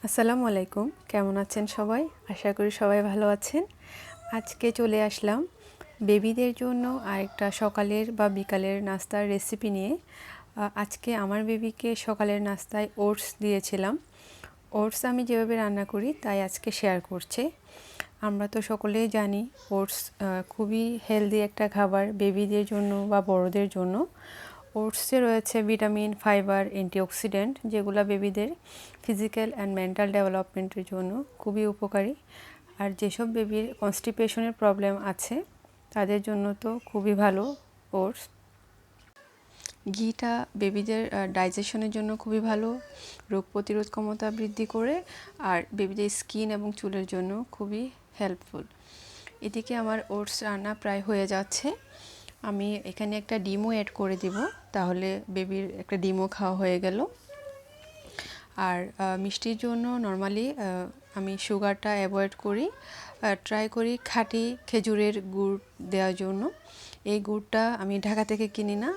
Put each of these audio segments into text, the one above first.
আসসালামু আলাইকুম, কেমন আছেন সবাই? আশা করি সবাই ভালো আছেন। আজকে চলে আসলাম বেবিদের জন্য আরেকটা সকালের বা বিকালের নাস্তার রেসিপি নিয়ে। আজকে আমার বেবিকে সকালের নাস্তায় ওটস দিয়েছিলাম। ওটস আমি যেভাবে রান্না করি তাই আজকে শেয়ার করছি। আমরা তো সকলেই জানি ওটস খুবই হেলদি একটা খাবার বেবিদের জন্য বা বড়দের জন্য। ওটসে রয়েছে ভিটামিন, ফাইবার, অ্যান্টিঅক্সিডেন্ট, যেগুলো বেবিদের ফিজিক্যাল অ্যান্ড মেন্টাল ডেভেলপমেন্টের জন্য খুবই উপকারী। আর যেসব বেবির কনস্টিপেশনের প্রবলেম আছে তাদের জন্য তো খুবই ভালো ওটস। ঘিটা বেবিদের ডাইজেশনের জন্য খুবই ভালো, রোগ প্রতিরোধ ক্ষমতা বৃদ্ধি করে, আর বেবিদের স্কিন এবং চুলের জন্য খুবই হেল্পফুল। এদিকে আমার ওটস রান্না প্রায় হয়ে যাচ্ছে। আমি এখানে একটা ডিমও অ্যাড করে দিব, তাহলে বেবির একটা ডিমও খাওয়া হয়ে গেল। আর মিষ্টির জন্য নর্মালি আমি সুগারটা অ্যাভয়েড করি, ট্রাই করি খাঁটি খেজুরের গুড় দেওয়ার জন্য। এই গুড়টা আমি ঢাকা থেকে কিনি না,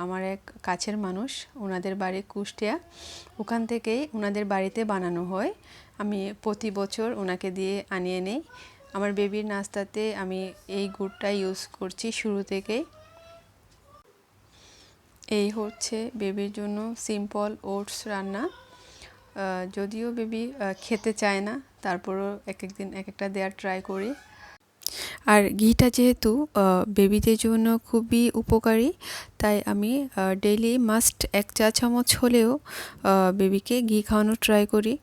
আমার এক কাছের মানুষ, ওনাদের বাড়ি কুষ্টিয়া, ওখান থেকেই ওনাদের বাড়িতে বানানো হয়। আমি প্রতি বছর ওনাকে দিয়ে আনিয়ে নেই। আমার বেবির নাস্তাতে আমি এই গুড়টা ইউজ করছি শুরু থেকেই। এই হচ্ছে বেবির জন্য সিম্পল ওটস রান্না। যদিও বেবি খেতে চায় না, তারপরও এক একদিন এক একটা দেওয়ার ট্রাই করি। আর ঘিটা যেহেতু বেবিদের জন্য খুবই উপকারী, তাই আমি ডেইলি মাস্ট 1 চা চামচ হলেও বেবিকে ঘি খাওয়ানোর ট্রাই করি।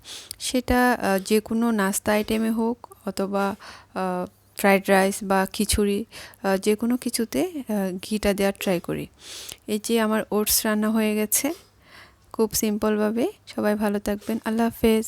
সেটা যে কোনো নাস্তা আইটেমে হোক অথবা ফ্রাইড রাইস বা খিচুড়ি, যে কোনো কিছুতে ঘিটা দেওয়ার ট্রাই করি। এই যে আমার ওটস রান্না হয়ে গেছে খুব সিম্পলভাবে। সবাই ভালো থাকবেন, আল্লাহ হাফেজ।